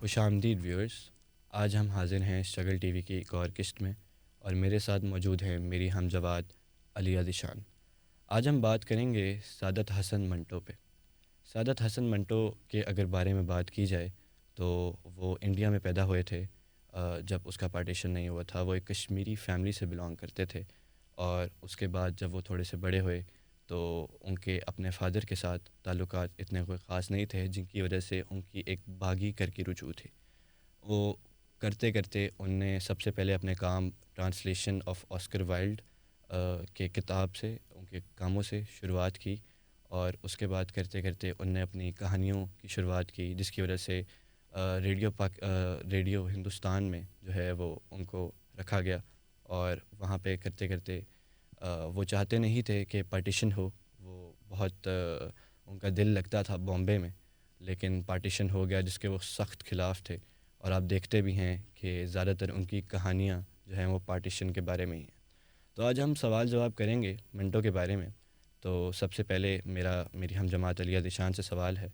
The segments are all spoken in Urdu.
خوش آمدید ویورز. آج ہم حاضر ہیں اسٹرگل ٹی وی کی ایک اور قسط میں، اور میرے ساتھ موجود ہیں میری ہمجواد علیہ ذیشان. آج ہم بات کریں گے سعادت حسن منٹو پہ. سعادت حسن منٹو کے اگر بارے میں بات کی جائے تو وہ انڈیا میں پیدا ہوئے تھے جب اس کا پارٹیشن نہیں ہوا تھا. وہ ایک کشمیری فیملی سے بلانگ کرتے تھے، اور اس کے بعد جب وہ تھوڑے سے بڑے ہوئے تو ان کے اپنے فادر کے ساتھ تعلقات اتنے کوئی خاص نہیں تھے، جن کی وجہ سے ان کی ایک باغی کر کی رجوع تھی. وہ کرتے کرتے ان نے سب سے پہلے اپنے کام ٹرانسلیشن آف آسکر وائلڈ کے کتاب سے، ان کے کاموں سے شروعات کی، اور اس کے بعد کرتے کرتے ان نے اپنی کہانیوں کی شروعات کی، جس کی وجہ سے ریڈیو ہندوستان میں جو ہے وہ ان کو رکھا گیا. اور وہاں پہ کرتے کرتے وہ چاہتے نہیں تھے کہ پارٹیشن ہو. وہ بہت ان کا دل لگتا تھا بامبے میں، لیکن پارٹیشن ہو گیا جس کے وہ سخت خلاف تھے. اور آپ دیکھتے بھی ہیں کہ زیادہ تر ان کی کہانیاں جو ہیں وہ پارٹیشن کے بارے میں ہی ہیں. تو آج ہم سوال جواب کریں گے منٹو کے بارے میں. تو سب سے پہلے میری ہم جماعت علیہ ذیشان سے سوال ہے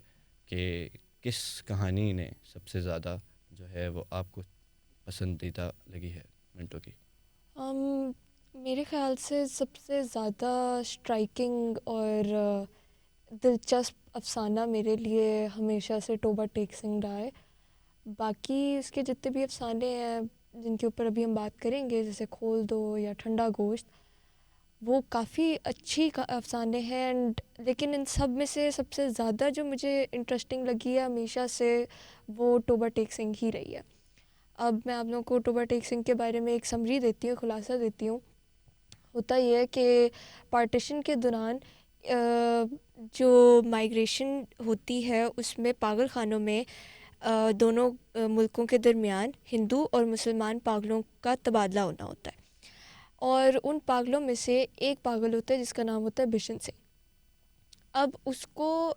کہ کس کہانی نے سب سے زیادہ جو ہے وہ آپ کو پسندیدہ لگی ہے منٹو کی؟ میرے خیال سے سب سے زیادہ اسٹرائکنگ اور دلچسپ افسانہ میرے لیے ہمیشہ سے ٹوبہ ٹیک سنگھ رہا ہے. باقی اس کے جتنے بھی افسانے ہیں جن کے اوپر ابھی ہم بات کریں گے، جیسے کھول دو یا ٹھنڈا گوشت، وہ کافی اچھی افسانے ہیں. لیکن ان سب میں سے سب سے زیادہ جو مجھے انٹرسٹنگ لگی ہے ہمیشہ سے، وہ ٹوبہ ٹیک سنگھ ہی رہی ہے. اب میں آپ لوگوں کو ٹوبہ ٹیک سنگھ کے بارے میں ایک سمری دیتی ہوں، خلاصہ دیتی ہوں. ہوتا یہ ہے کہ پارٹیشن کے دوران جو مائیگریشن ہوتی ہے اس میں پاگل خانوں میں دونوں ملکوں کے درمیان ہندو اور مسلمان پاگلوں کا تبادلہ ہونا ہوتا ہے. اور ان پاگلوں میں سے ایک پاگل ہوتا ہے جس کا نام ہوتا ہے بشن سنگھ. اب اس کو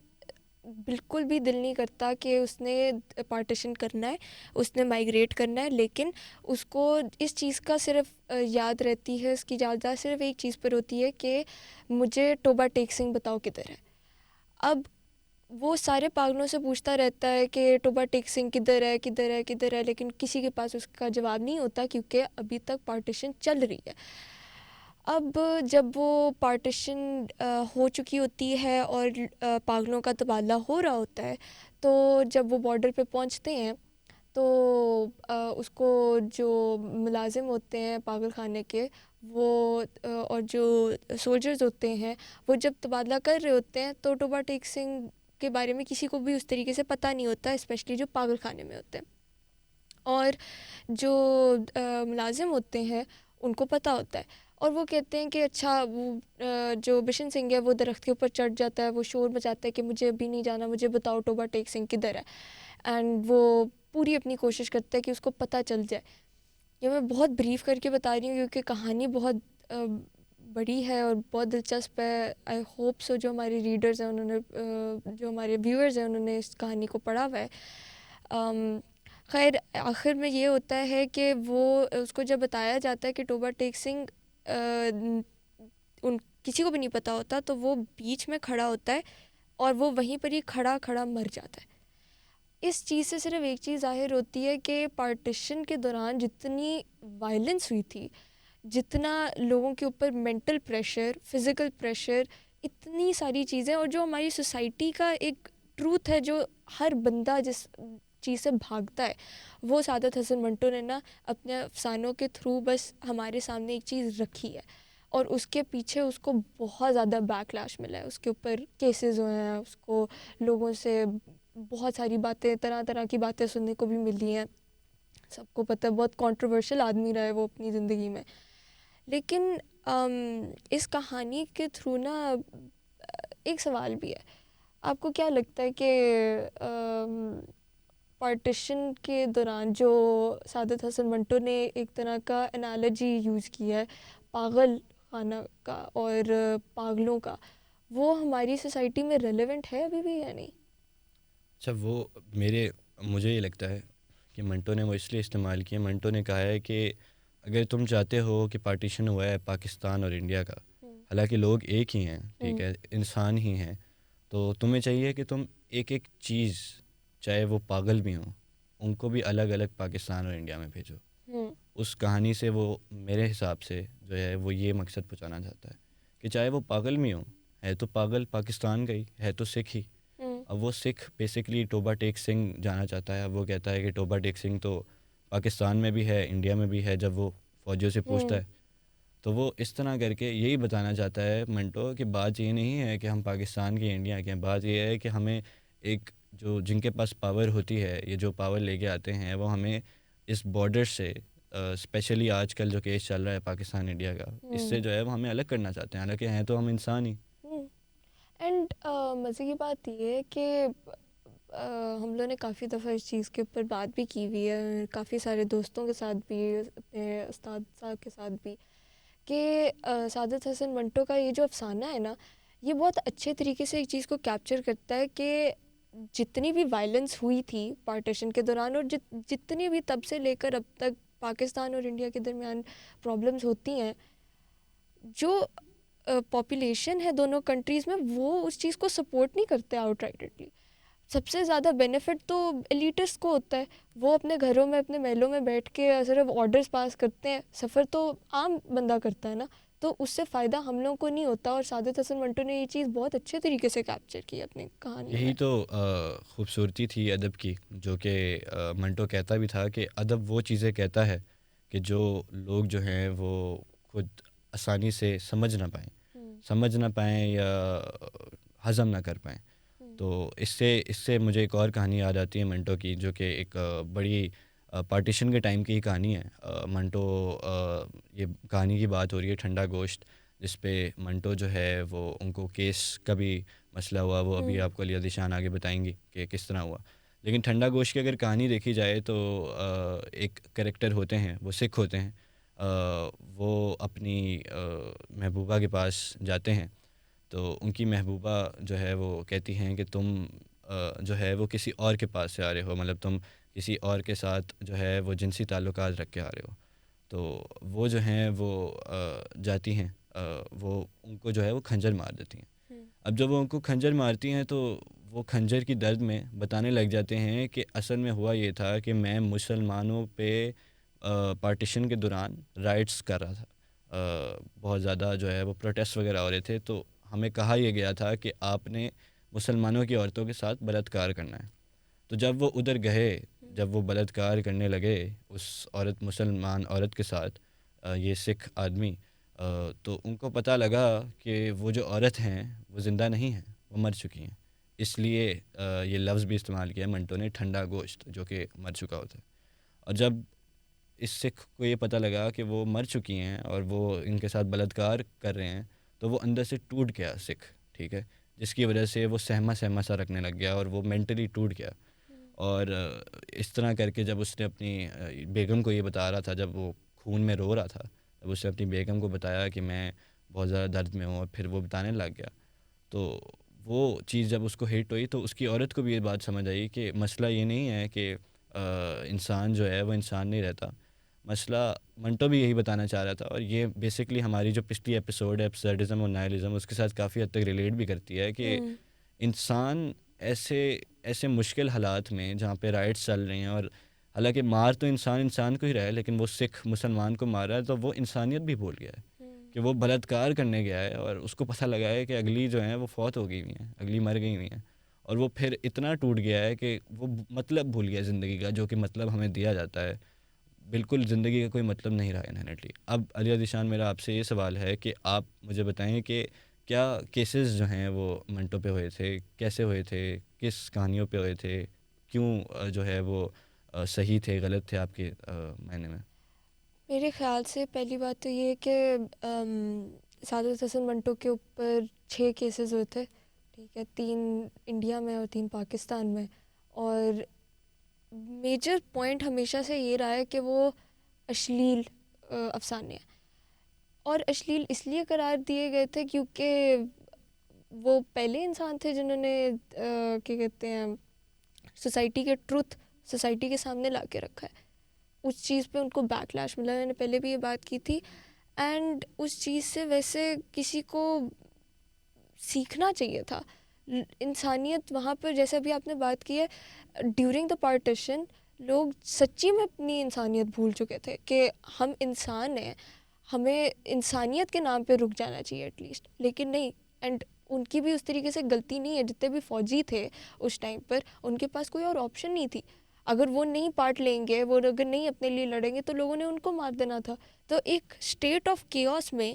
بالکل بھی دل نہیں کرتا کہ اس نے پارٹیشن کرنا ہے، اس نے مائیگریٹ کرنا ہے، لیکن اس کو اس چیز کا صرف یاد رہتی ہے، اس کی یادداشت صرف ایک چیز پر ہوتی ہے کہ مجھے ٹوبہ ٹیک سنگھ بتاؤ کدھر ہے. اب وہ سارے پاگلوں سے پوچھتا رہتا ہے کہ ٹوبہ ٹیک سنگھ کدھر ہے کدھر ہے کدھر ہے، لیکن کسی کے پاس اس کا جواب نہیں ہوتا کیونکہ ابھی تک پارٹیشن چل رہی ہے. اب جب وہ پارٹیشن ہو چکی ہوتی ہے اور پاگلوں کا تبادلہ ہو رہا ہوتا ہے، تو جب وہ بارڈر پہ پہنچتے ہیں تو اس کو جو ملازم ہوتے ہیں پاگل خانے کے، وہ اور جو سولجرز ہوتے ہیں، وہ جب تبادلہ کر رہے ہوتے ہیں تو ٹوبہ ٹیک سنگھ کے بارے میں کسی کو بھی اس طریقے سے پتہ نہیں ہوتا، اسپیشلی جو پاگل خانے میں ہوتے ہیں. اور جو ملازم ہوتے ہیں ان کو پتہ ہوتا ہے، اور وہ کہتے ہیں کہ اچھا وہ جو بشن سنگھ ہے وہ درخت کے اوپر چڑھ جاتا ہے، وہ شور مچاتا ہے کہ مجھے ابھی نہیں جانا، مجھے بتاؤ ٹوبہ ٹیک سنگھ کدھر ہے. اینڈ وہ پوری اپنی کوشش کرتا ہے کہ اس کو پتہ چل جائے. یہ میں بہت بریف کر کے بتا رہی ہوں کیونکہ کہانی بہت بڑی ہے اور بہت دلچسپ ہے. آئی ہوپ سو جو ہمارے ریڈرز ہیں انہوں نے جو ہمارے ویورز ہیں انہوں نے اس کہانی کو پڑھا ہوا ہے. خیر آخر میں یہ ہوتا ہے کہ وہ اس کو جب بتایا جاتا ہے کہ ٹوبہ ٹیک سنگھ ان کسی کو بھی نہیں پتہ ہوتا، تو وہ بیچ میں کھڑا ہوتا ہے اور وہ وہیں پر ہی کھڑا کھڑا مر جاتا ہے. اس چیز سے صرف ایک چیز ظاہر ہوتی ہے کہ پارٹیشن کے دوران جتنی وائلنس ہوئی تھی، جتنا لوگوں کے اوپر مینٹل پریشر، فزیکل پریشر، اتنی ساری چیزیں، اور جو ہماری سوسائٹی کا ایک ٹروتھ ہے جو ہر بندہ جس چیز سے بھاگتا ہے، وہ سعادت حسن منٹو نے نا اپنے افسانوں کے تھرو بس ہمارے سامنے ایک چیز رکھی ہے. اور اس کے پیچھے اس کو بہت زیادہ بیک لیش ملا ہے، اس کے اوپر کیسز ہوئے ہیں، اس کو لوگوں سے بہت ساری باتیں، طرح طرح کی باتیں سننے کو بھی ملی ہیں. سب کو پتہ ہے بہت کنٹروورشل آدمی رہا ہے وہ اپنی زندگی میں. لیکن اس کہانی کے تھرو نا ایک سوال بھی ہے. آپ کو کیا لگتا ہے کہ پارٹیشن کے دوران جو سعادت حسن منٹو نے ایک طرح کا انالوجی یوز کیا ہے پاگل خانہ کا اور پاگلوں کا، وہ ہماری سوسائٹی میں ریلیونٹ ہے ابھی بھی یا نہیں؟ اچھا، وہ مجھے یہ لگتا ہے کہ منٹو نے وہ اس لیے استعمال کیا. منٹو نے کہا ہے کہ اگر تم چاہتے ہو کہ پارٹیشن ہوا ہے پاکستان اور انڈیا کا، حالانکہ لوگ ایک ہی ہیں، ٹھیک ہے، انسان ہی ہیں، تو تمہیں چاہیے کہ تم ایک ایک چیز، چاہے وہ پاگل بھی ہوں، ان کو بھی الگ الگ پاکستان اور انڈیا میں بھیجو. ہوں اس کہانی سے وہ میرے حساب سے جو ہے وہ یہ مقصد پہنچانا چاہتا ہے کہ چاہے وہ پاگل بھی ہوں, ہے تو پاگل پاکستان کا ہی ہے, تو سکھ ہی. ہوں اب وہ سکھ بیسکلی ٹوبا ٹیک سنگھ جانا چاہتا ہے. اب وہ کہتا ہے کہ ٹوبا ٹیک سنگھ تو پاکستان میں بھی ہے, انڈیا میں بھی ہے. جب وہ فوجیوں سے پوچھتا ہوں ہے تو وہ اس طرح کر کے یہی بتانا چاہتا ہے منٹو کہ بات یہ نہیں ہے کہ ہم پاکستان کے انڈیا کے ہیں, بات یہ ہے کہ ہمیں ایک جو جن کے پاس پاور ہوتی ہے, یہ جو پاور لے کے آتے ہیں, وہ ہمیں اس بارڈر سے اسپیشلی آج کل جو کیس چل رہا ہے پاکستان انڈیا کا, اس سے جو ہے وہ ہمیں الگ کرنا چاہتے ہیں. حالانکہ ہیں تو ہم انسان ہی. اینڈ مزے کی بات یہ ہے کہ ہم لوگوں نے کافی دفعہ اس چیز کے اوپر بات بھی کی ہوئی ہے, کافی سارے دوستوں کے ساتھ بھی, اپنے استاد صاحب کے ساتھ بھی, کہ سعادت حسن منٹو کا یہ جو افسانہ ہے نا, یہ بہت اچھے طریقے سے ایک چیز کو کیپچر کرتا ہے کہ جتنی بھی وائلنس ہوئی تھی پارٹیشن کے دوران, اور جتنی بھی تب سے لے کر اب تک پاکستان اور انڈیا کے درمیان پرابلمز ہوتی ہیں, جو پاپولیشن ہے دونوں کنٹریز میں وہ اس چیز کو سپورٹ نہیں کرتے آؤٹ رائٹلی. سب سے زیادہ بینیفٹ تو ایلیٹسٹ کو ہوتا ہے, وہ اپنے گھروں میں اپنے محلوں میں بیٹھ کے صرف آرڈرز پاس کرتے ہیں, سفر تو عام بندہ کرتا ہے نا, تو اس سے فائدہ ہم لوگوں کو نہیں ہوتا. اور سعادت حسن منٹو نے یہ چیز بہت اچھے طریقے سے کیپچر کی اپنی کہانیوں یہی میں. تو خوبصورتی تھی ادب کی, جو کہ منٹو کہتا بھی تھا کہ ادب وہ چیزیں کہتا ہے کہ جو لوگ جو ہیں وہ خود آسانی سے سمجھ نہ پائیں یا ہضم نہ کر پائیں. تو اس سے مجھے ایک اور کہانی یاد آتی ہے منٹو کی, جو کہ ایک بڑی پارٹیشن کے ٹائم کی کہانی ہے. منٹو یہ کہانی کی بات ہو رہی ہے ٹھنڈا گوشت, جس پہ منٹو جو ہے وہ ان کو کیس کا بھی مسئلہ ہوا. وہ ابھی آپ کو علی ذیشان آگے بتائیں گی کہ کس طرح ہوا. لیکن ٹھنڈا گوشت کی اگر کہانی دیکھی جائے تو ایک کریکٹر ہوتے ہیں, وہ سکھ ہوتے ہیں, وہ اپنی محبوبہ کے پاس جاتے ہیں. تو ان کی محبوبہ جو ہے وہ کہتی ہیں کہ تم جو ہے وہ کسی اور کے پاس سے آ رہے ہو, مطلب تم کسی اور کے ساتھ جو ہے وہ جنسی تعلقات رکھ کے آ رہے ہو. تو وہ جو ہیں وہ جاتی ہیں, وہ ان کو جو ہے وہ کھنجر مار دیتی ہیں. اب جب وہ ان کو کھنجر مارتی ہیں تو وہ کھنجر کی درد میں بتانے لگ جاتے ہیں کہ اصل میں ہوا یہ تھا کہ میں مسلمانوں پہ پارٹیشن کے دوران رائٹس کر رہا تھا. بہت زیادہ جو ہے وہ پروٹیسٹ وغیرہ ہو رہے تھے, تو ہمیں کہا یہ گیا تھا کہ آپ نے مسلمانوں کی عورتوں کے ساتھ بلاత్کار کرنا ہے. تو جب وہ ادھر گئے, جب وہ بلاత్کار کرنے لگے اس مسلمان عورت کے ساتھ, یہ سکھ آدمی, تو ان کو پتہ لگا کہ وہ جو عورت ہیں وہ زندہ نہیں ہیں, وہ مر چکی ہیں. اس لیے یہ لفظ بھی استعمال کیا منٹو نے, ٹھنڈا گوشت, جو کہ مر چکا ہوتا ہے. اور جب اس سکھ کو یہ پتہ لگا کہ وہ مر چکی ہیں اور وہ ان کے ساتھ بلاత్کار کر رہے ہیں, تو وہ اندر سے ٹوٹ گیا سکھ, ٹھیک ہے, جس کی وجہ سے وہ سہما سا رکھنے لگ گیا اور وہ مینٹلی ٹوٹ گیا. اور اس طرح کر کے جب اس نے اپنی بیگم کو یہ بتا رہا تھا, جب وہ خون میں رو رہا تھا, جب اس نے اپنی بیگم کو بتایا کہ میں بہت زیادہ درد میں ہوں, اور پھر وہ بتانے لگ گیا, تو وہ چیز جب اس کو ہٹ ہوئی تو اس کی عورت کو بھی یہ بات سمجھ آئی کہ مسئلہ یہ نہیں ہے کہ انسان جو ہے وہ انسان نہیں رہتا. مسئلہ منٹو بھی یہی بتانا چاہ رہا تھا, اور یہ بیسکلی ہماری جو پچھلی ایپیسوڈ ہے ایبسرڈزم اور نائلزم, اس کے ساتھ کافی حد تک ریلیٹ بھی کرتی ہے کہ انسان ایسے مشکل حالات میں جہاں پہ رائٹس چل رہے ہیں, اور حالانکہ مار تو انسان کو ہی رہا ہے, لیکن وہ سکھ مسلمان کو مار رہا ہے, تو وہ انسانیت بھی بھول گیا ہے کہ وہ بلاత్کار کرنے گیا ہے, اور اس کو پتہ لگا ہے کہ اگلی جو ہیں وہ فوت ہو گئی ہوئی ہیں, اگلی مر گئی ہوئی ہیں, اور وہ پھر اتنا ٹوٹ گیا ہے کہ وہ مطلب بھول گیا زندگی کا, جو کہ مطلب ہمیں دیا جاتا ہے. بالکل زندگی کا کوئی مطلب نہیں رہا انہرنٹلی. اب علی ذیشان, میرا آپ سے یہ سوال ہے کہ آپ مجھے بتائیں کہ کیا کیسز جو ہیں وہ منٹو پہ ہوئے تھے, کیسے ہوئے تھے, کس کہانیوں پہ ہوئے تھے, کیوں جو ہے وہ صحیح تھے, غلط تھے آپ کے معنی میں؟ میرے خیال سے پہلی بات تو یہ ہے کہ سعادت حسن منٹو کے اوپر 6 کیسز ہوئے تھے, ٹھیک ہے, 3 انڈیا میں اور 3 پاکستان میں. اور میجر پوائنٹ ہمیشہ سے یہ رہا ہے کہ وہ اشلیل افسانے ہیں, اور اشلیل اس لیے قرار دیے گئے تھے کیونکہ وہ پہلے انسان تھے جنہوں نے کیا کہتے ہیں سوسائٹی کے ٹروتھ سوسائٹی کے سامنے لا کے رکھا ہے. اس چیز پہ ان کو بیک لیش ملا, میں نے پہلے بھی یہ بات کی تھی. اینڈ اس چیز سے ویسے کسی کو سیکھنا چاہیے تھا. انسانیت وہاں پر, جیسے ابھی آپ نے بات کی ہے, ڈیورنگ دا پارٹیشن لوگ سچی میں اپنی انسانیت بھول چکے تھے کہ ہم انسان ہیں, ہمیں انسانیت کے نام پہ رک جانا چاہیے ایٹ لیسٹ. لیکن نہیں, اینڈ ان کی بھی اس طریقے سے غلطی نہیں ہے. جتنے بھی فوجی تھے اس ٹائم پر, ان کے پاس کوئی اور آپشن نہیں تھی. اگر وہ نہیں پارٹ لیں گے, وہ اگر نہیں اپنے لیے لڑیں گے, تو لوگوں نے ان کو مار دینا تھا. تو ایک اسٹیٹ آف کیوس میں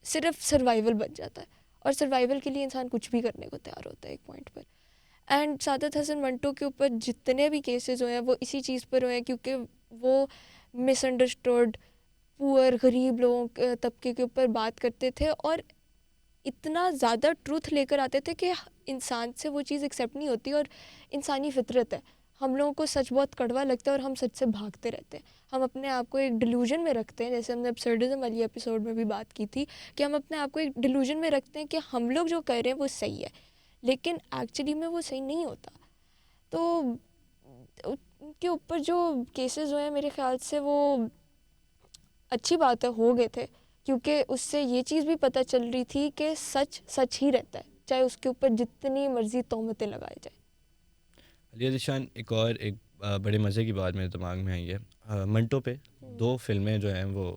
صرف سروائیول بچ جاتا ہے, اور سروائیول کے لیے انسان کچھ بھی کرنے کو تیار ہوتا ہے ایک پوائنٹ پر. اینڈ سعادت حسن منٹو کے اوپر جتنے بھی کیسز ہوئے ہیں وہ اسی چیز پر ہوئے ہیں, کیونکہ وہ مس انڈرسٹوڈ پور غریب لوگوں کے طبقے کے اوپر بات کرتے تھے, اور اتنا زیادہ ٹروتھ لے کر آتے تھے کہ انسان سے وہ چیز ایکسیپٹ نہیں ہوتی. اور انسانی فطرت ہے, ہم لوگوں کو سچ بہت کڑوا لگتا ہے اور ہم سچ سے بھاگتے رہتے ہیں. ہم اپنے آپ کو ایک ڈیلیوژن میں رکھتے ہیں, جیسے ہم نے ابسرڈزم والی ایپیسوڈ میں بھی بات کی تھی, کہ ہم اپنے آپ کو ایک ڈیلیوژن میں رکھتے ہیں کہ ہم لوگ جو کر رہے ہیں وہ صحیح ہے, لیکن ایکچولی میں وہ صحیح نہیں ہوتا. تو ان کے اوپر جو کیسز ہوئے ہیں میرے خیال سے وہ اچھی بات ہے ہو گئے تھے, کیونکہ اس سے یہ چیز بھی پتہ چل رہی تھی کہ سچ سچ ہی رہتا ہے, چاہے اس کے اوپر جتنی مرضی تہمتیں لگائے جائیں. علی ذیشان, ایک اور ایک بڑے مزے کی بات میرے دماغ میں آئی ہے. منٹو پہ 2 فلمیں جو ہیں وہ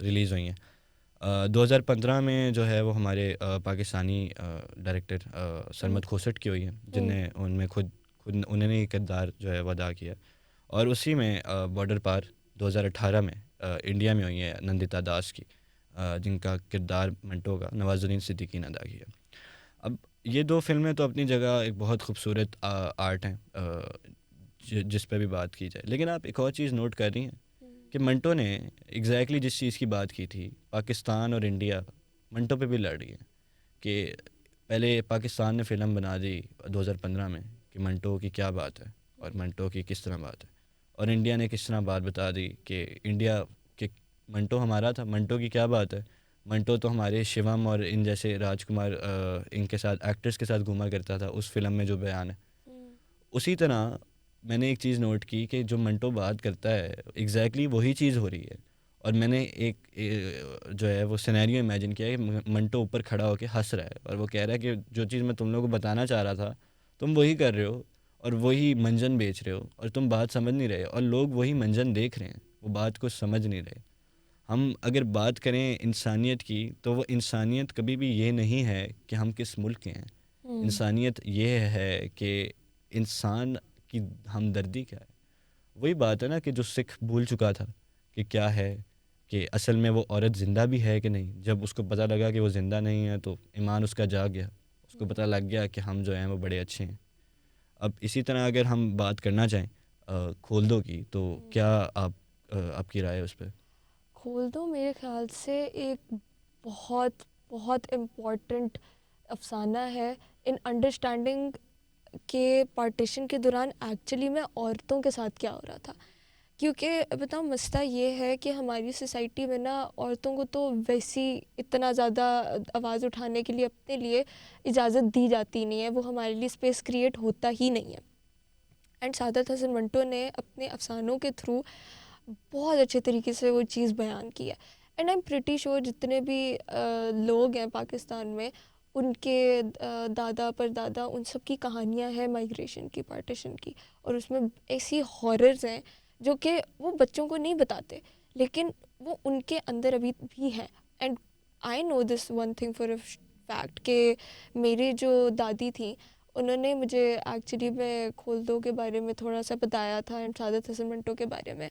ریلیز ہوئی ہیں. 2015 میں جو ہے وہ ہمارے پاکستانی ڈائریکٹر سرمد کھوسٹ کی ہوئی ہیں, جن نے ان میں خود انہوں نے یہ کردار جو ہے وہ ادا کیا. اور اسی میں بارڈر پار 2018 میں انڈیا میں ہوئی ہے نندتا داس کی, جن کا کردار منٹو کا نواز الدین صدیقی نے ادا کیا. اب یہ 2 فلمیں تو اپنی جگہ ایک بہت خوبصورت آرٹ ہیں جس پہ بھی بات کی جائے, لیکن آپ ایک اور چیز نوٹ کر رہی ہیں کہ منٹو نے ایگزیکٹلی جس چیز کی بات کی تھی, پاکستان اور انڈیا منٹو پہ بھی لڑ رہی ہے. کہ پہلے پاکستان نے فلم بنا دی 2015 میں کہ منٹو کی کیا بات ہے اور منٹو کی کس طرح بات ہے, اور انڈیا نے کس طرح بات بتا دی کہ انڈیا کہ منٹو ہمارا تھا, منٹو کی کیا بات ہے, منٹو تو ہمارے شیوم اور ان جیسے راج کمار ان کے ساتھ ایکٹرز کے ساتھ گھوما کرتا تھا اس فلم میں جو بیان ہے. اسی طرح میں نے ایک چیز نوٹ کی کہ جو منٹو بات کرتا ہے ایگزیکٹلی وہی چیز ہو رہی ہے. اور میں نے ایک جو ہے وہ سینیریو امیجن کیا کہ منٹو اوپر کھڑا ہو کے ہنس رہا ہے, اور وہ کہہ رہا ہے کہ جو چیز میں تم لوگوں کو بتانا چاہ رہا تھا تم وہی کر رہے ہو, اور وہی منجن بیچ رہے ہو, اور تم بات سمجھ نہیں رہے, اور لوگ وہی منجن دیکھ رہے ہیں, وہ بات کو سمجھ نہیں رہے. ہم اگر بات کریں انسانیت کی تو وہ انسانیت کبھی بھی یہ نہیں ہے کہ ہم کس ملک کے ہیں. انسانیت یہ ہے کہ انسان کی ہمدردی کیا ہے. وہی بات ہے نا کہ جو سکھ بھول چکا تھا کہ کیا ہے, کہ اصل میں وہ عورت زندہ بھی ہے کہ نہیں. جب اس کو پتہ لگا کہ وہ زندہ نہیں ہے تو ایمان اس کا جاگ گیا, اس کو پتہ لگ گیا کہ ہم جو ہیں وہ بڑے اچھے ہیں. اب اسی طرح اگر ہم بات کرنا چاہیں کھول دو کی, تو کیا آپ کی رائے ہے اس پہ؟ کھول دو میرے خیال سے ایک بہت بہت امپورٹنٹ افسانہ ہے ان انڈرسٹینڈنگ کہ پارٹیشن کے دوران ایکچولی میں عورتوں کے ساتھ کیا ہو رہا تھا. کیونکہ بتاؤ مسئلہ یہ ہے کہ ہماری سوسائٹی میں نا عورتوں کو تو ویسی اتنا زیادہ آواز اٹھانے کے لیے اپنے لیے اجازت دی جاتی نہیں ہے, وہ ہمارے لیے اسپیس کریٹ ہوتا ہی نہیں ہے. اینڈ سعادت حسن منٹو نے اپنے افسانوں کے تھرو بہت اچھے طریقے سے وہ چیز بیان کی ہے. And I am pretty sure جتنے بھی لوگ ہیں پاکستان میں, ان کے دادا پر دادا ان سب کی کہانیاں ہیں مائگریشن کی, پارٹیشن کی, اور اس میں ایسی ہاررز ہیں جو کہ وہ بچوں کو نہیں بتاتے, لیکن وہ ان کے اندر ابھی بھی ہیں. And I know this one thing for a fact کہ میری جو دادی تھیں انہوں نے مجھے ایکچولی میں کھول دو کے بارے میں تھوڑا سا بتایا تھا, اینڈ سعادت حسن منٹو کے بارے میں.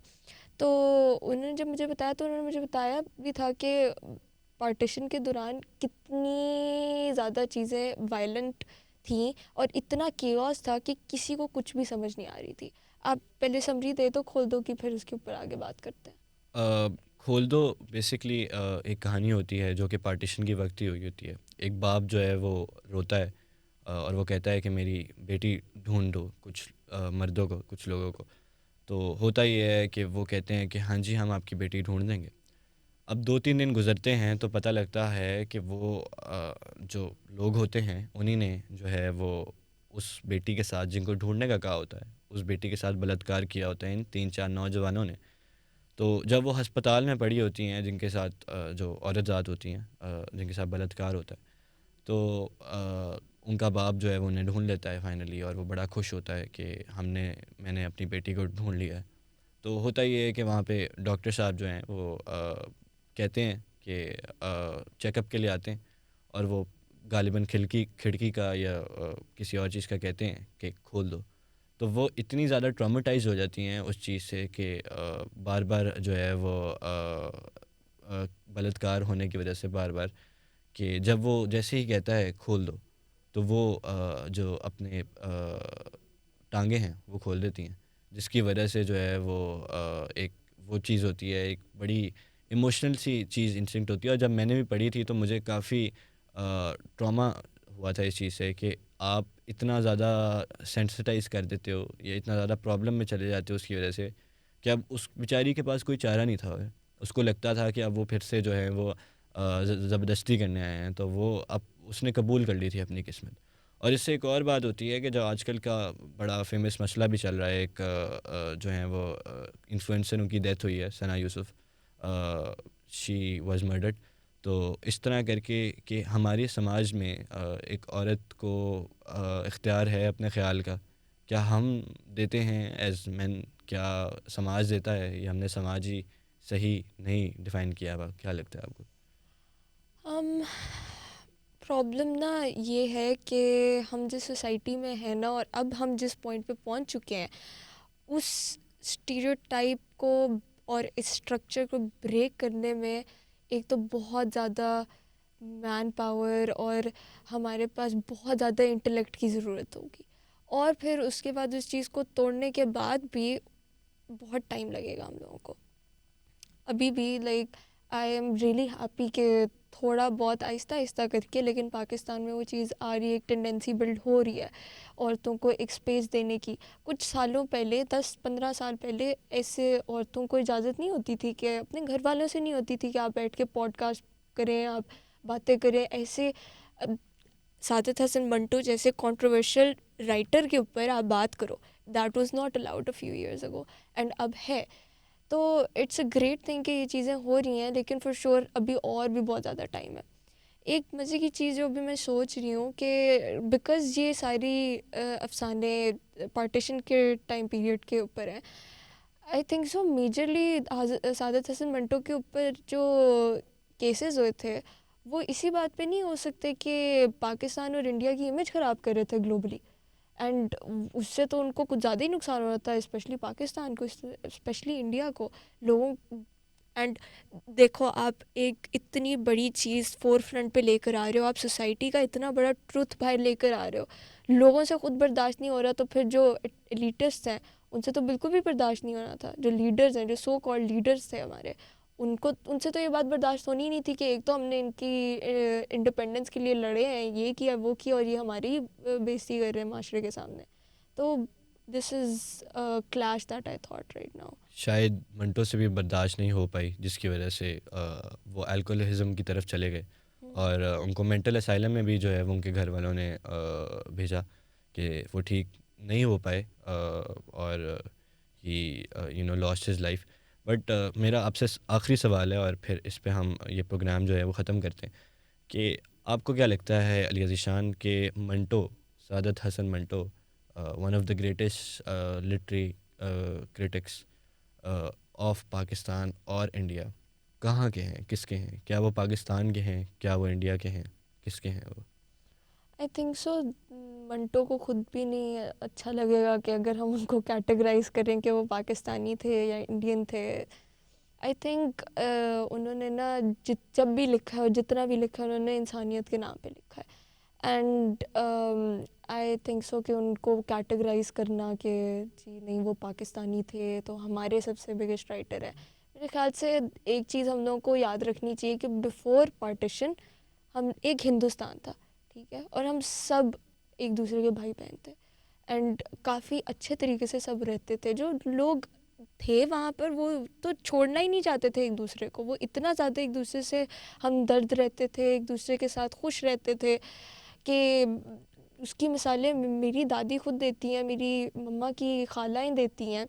تو انہوں نے جب مجھے بتایا تو انہوں نے مجھے بتایا بھی تھا کہ پارٹیشن کے دوران کتنی زیادہ چیزیں وائلنٹ تھیں اور اتنا کیوس تھا کہ کسی کو کچھ بھی سمجھ نہیں آ رہی تھی. آپ پہلے سمری دے تو کھول دو کی, پھر اس کے اوپر آگے بات کرتے ہیں. کھول دو بیسکلی ایک کہانی ہوتی ہے جو کہ پارٹیشن کی وقت ہی ہوئی ہوتی ہے. ایک باپ جو ہے وہ روتا ہے اور وہ کہتا ہے کہ میری بیٹی ڈھونڈ دو کچھ مردوں کو, کچھ لوگوں کو. تو ہوتا یہ ہے کہ وہ کہتے ہیں کہ ہاں جی ہم آپ کی بیٹی ڈھونڈ دیں گے. اب 2-3 دن گزرتے ہیں تو پتہ لگتا ہے کہ وہ جو لوگ ہوتے ہیں انہی نے جو ہے وہ اس بیٹی کے ساتھ, جن کو ڈھونڈنے کا کہا ہوتا ہے, اس بیٹی کے ساتھ بلاత్کار کیا ہوتا ہے ان 3-4 نوجوانوں نے. تو جب وہ ہسپتال میں پڑی ہوتی ہیں, جن کے ساتھ جو عورت ذات ہوتی ہیں جن کے ساتھ بلاత్کار ہوتا ہے, تو ان کا باپ جو ہے وہ انہیں ڈھونڈ لیتا ہے فائنلی، اور وہ بڑا خوش ہوتا ہے کہ میں نے اپنی بیٹی کو ڈھونڈ لیا ہے. تو ہوتا یہ ہے کہ وہاں پہ ڈاکٹر صاحب جو ہیں وہ کہتے ہیں کہ چیک اپ کے لیے آتے ہیں، اور وہ غالباً کھڑکی کا یا کسی اور چیز کا کہتے ہیں کہ کھول دو. تو وہ اتنی زیادہ ٹراماٹائز ہو جاتی ہیں اس چیز سے کہ بار بار جو ہے وہ بلاتکار ہونے کی وجہ سے بار بار، کہ جب وہ جیسے ہی کہتا ہے کھول دو، تو وہ جو اپنے ٹانگیں ہیں وہ کھول دیتی ہیں، جس کی وجہ سے جو ہے وہ ایک وہ چیز ہوتی ہے، ایک بڑی ایموشنل سی چیز انسٹنکٹ ہوتی ہے. اور جب میں نے بھی پڑھی تھی تو مجھے کافی ٹراما ہوا تھا اس چیز سے، کہ آپ اتنا زیادہ سینسٹائز کر دیتے ہو یا اتنا زیادہ پرابلم میں چلے جاتے ہو اس کی وجہ سے، کہ اب اس بیچاری کے پاس کوئی چارہ نہیں تھا. اس کو لگتا تھا کہ اب وہ پھر سے جو ہے وہ زبردستی کرنے آئے ہیں، تو وہ اب اس نے قبول کر لی تھی اپنی قسمت. اور اس سے ایک اور بات ہوتی ہے کہ جو آج کل کا بڑا فیمس مسئلہ بھی چل رہا ہے، ایک جو ہیں وہ انفلوئنسر، ان کی ڈیتھ ہوئی ہے، ثنا یوسف، شی واز مرڈرڈ. تو اس طرح کر کے کہ ہمارے سماج میں ایک عورت کو اختیار ہے اپنے خیال کا، کیا ہم دیتے ہیں ایز مین، کیا سماج دیتا ہے، یا ہم نے سماجی صحیح نہیں ڈیفائن کیا ہوا؟ کیا لگتا ہے آپ کو؟ پرابلم نا یہ ہے کہ ہم جس سوسائٹی میں ہیں نا، اور اب ہم جس پوائنٹ پہ پہنچ چکے ہیں، اس اسٹیریوٹائپ کو اور اس اسٹرکچر کو بریک کرنے میں ایک تو بہت زیادہ مین پاور اور ہمارے پاس بہت زیادہ انٹلیکٹ کی ضرورت ہوگی، اور پھر اس کے بعد اس چیز کو توڑنے کے بعد بھی بہت ٹائم لگے گا ہم لوگوں کو. ابھی بھی آئی ایم ریئلی ہیپی کہ تھوڑا بہت آہستہ آہستہ کر کے لیکن پاکستان میں وہ چیز آ رہی ہے، ایک ٹینڈنسی بلڈ ہو رہی ہے عورتوں کو ایک اسپیس دینے کی. کچھ سالوں پہلے 10-15 سال پہلے ایسے عورتوں کو اجازت نہیں ہوتی تھی، کہ اپنے گھر والوں سے نہیں ہوتی تھی کہ آپ بیٹھ کے پوڈ کاسٹ کریں، آپ باتیں کریں. ایسے سعادت حسن منٹو جیسے کنٹروورشل رائٹر کے اوپر آپ بات کرو، that was not allowed a few years ago, and اب ہے. تو اٹس اے گریٹ تھنگ کہ یہ چیزیں ہو رہی ہیں، لیکن فار شور ابھی اور بھی بہت زیادہ ٹائم ہے. ایک مزے کی چیز جو ابھی میں سوچ رہی ہوں کہ بیکاز یہ ساری افسانے پارٹیشن کے ٹائم پیریڈ کے اوپر ہیں، آئی تھنک سو میجرلی سعادت حسن منٹو کے اوپر جو کیسز ہوئے تھے وہ اسی بات پہ نہیں ہو سکتے کہ پاکستان اور انڈیا کی امیج خراب کر رہے تھے گلوبلی، اینڈ اس سے تو ان کو کچھ زیادہ ہی نقصان ہو رہا تھا، اسپیشلی پاکستان کو، اسپیشلی انڈیا کو، لوگوں. اینڈ دیکھو آپ ایک اتنی بڑی چیز فور فرنٹ پہ لے کر آ رہے ہو، آپ سوسائٹی کا اتنا بڑا ٹروتھ باہر لے کر آ رہے ہو، لوگوں سے خود برداشت نہیں ہو رہا، تو پھر جو ایلیٹسٹ ہیں ان سے تو بالکل بھی برداشت نہیں ہو رہا تھا. جو لیڈرز ہیں، جو سو کالڈ لیڈرز تھے ہمارے، ان سے تو یہ بات برداشت ہونی ہی نہیں تھی کہ ایک تو ہم نے ان کی انڈیپینڈنس کے لیے لڑے ہیں، یہ کیا وہ کیا، اور یہ ہماری بےزتی کر رہے ہیں معاشرے کے سامنے. تو this is clash that I thought right now. شاید منٹو سے بھی برداشت نہیں ہو پائی، جس کی وجہ سے وہ الکوہلزم کی طرف چلے گئے، اور ان کو مینٹل اسائلم میں بھی جو ہے وہ ان کے گھر والوں نے بھیجا کہ وہ ٹھیک نہیں ہو پائے، اور ہی لاسٹ ہز لائف. بٹ میرا آپ سے آخری سوال ہے، اور پھر اس پہ ہم یہ پروگرام جو ہے وہ ختم کرتے ہیں، کہ آپ کو کیا لگتا ہے علی ذیشان کہ Manto, Saadat Hasan Manto, one of the greatest literary critics of Pakistan اور انڈیا، کہاں کے ہیں، کس کے ہیں؟ کیا وہ پاکستان کے ہیں، کیا وہ انڈیا کے ہیں، کس کے ہیں وہ؟ آئی تھنک سو منٹو کو خود بھی نہیں اچھا لگے گا کہ اگر ہم ان کو کیٹیگرائز کریں کہ وہ پاکستانی تھے یا انڈین تھے. آئی تھنک انہوں نے نا جب بھی لکھا ہے اور جتنا بھی لکھا ہے انہوں نے انسانیت کے نام پہ لکھا ہے. اینڈ آئی تھنک سو کہ ان کو کیٹیگرائز کرنا کہ جی نہیں وہ پاکستانی تھے تو ہمارے سب سے بگیسٹ رائٹر ہے، میرے خیال سے ایک چیز ہم لوگوں کو یاد رکھنی چاہیے کہ بیفور پارٹیشن ہم ایک ہندوستان تھا، ٹھیک ہے، اور ہم سب ایک دوسرے کے بھائی بہن تھے، اینڈ کافی اچھے طریقے سے سب رہتے تھے. جو لوگ تھے وہاں پر وہ تو چھوڑنا ہی نہیں چاہتے تھے ایک دوسرے کو، وہ اتنا زیادہ ایک دوسرے سے ہمدرد رہتے تھے، ایک دوسرے کے ساتھ خوش رہتے تھے کہ اس کی مثالیں میری دادی خود دیتی ہیں، میری مما کی خالائیں دیتی ہیں،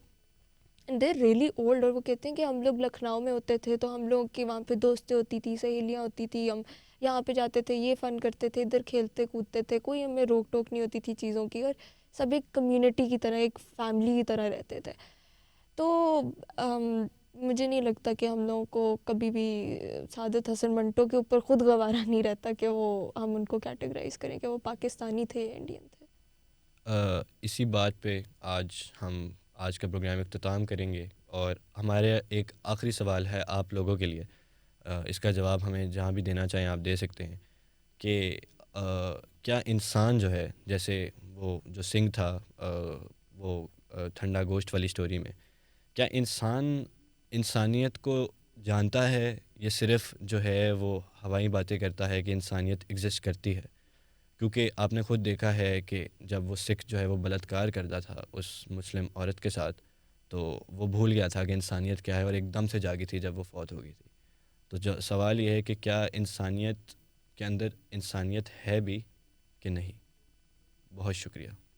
دے ریئلی اولڈ. اور وہ کہتے ہیں کہ ہم لوگ لکھنؤ میں ہوتے تھے تو ہم لوگ کے وہاں پہ دوستیں ہوتی تھی، سہیلیاں ہوتی تھی، ہم یہاں پہ جاتے تھے، یہ فن کرتے تھے، ادھر کھیلتے کودتے تھے، کوئی ہمیں روک ٹوک نہیں ہوتی تھی چیزوں کی، اور سب ایک کمیونٹی کی طرح، ایک فیملی کی طرح رہتے تھے. تو مجھے نہیں لگتا کہ ہم لوگوں کو کبھی بھی سعادت حسن منٹو کے اوپر خود گوارا نہیں رہتا کہ وہ ہم ان کو کیٹیگرائز کریں کہ وہ پاکستانی تھے یا انڈین تھے. اسی بات پہ ہم آج کا پروگرام اختتام کریں گے، اور ہمارے ایک آخری سوال ہے آپ لوگوں کے لیے. اس کا جواب ہمیں جہاں بھی دینا چاہیں آپ دے سکتے ہیں کہ کیا انسان جو ہے، جیسے وہ جو سنگھ تھا وہ ٹھنڈا گوشت والی سٹوری میں، کیا انسانیت کو جانتا ہے، یہ صرف جو ہے وہ ہوائی باتیں کرتا ہے کہ انسانیت ایگزسٹ کرتی ہے؟ کیونکہ آپ نے خود دیکھا ہے کہ جب وہ سکھ جو ہے وہ بلاత్کار کرتا تھا اس مسلم عورت کے ساتھ، تو وہ بھول گیا تھا کہ انسانیت کیا ہے، اور ایک دم سے جاگی تھی جب وہ فوت ہو گئی تھی. تو جو سوال یہ ہے کہ کیا انسانیت کے اندر انسانیت ہے بھی کہ نہیں؟ بہت شکریہ.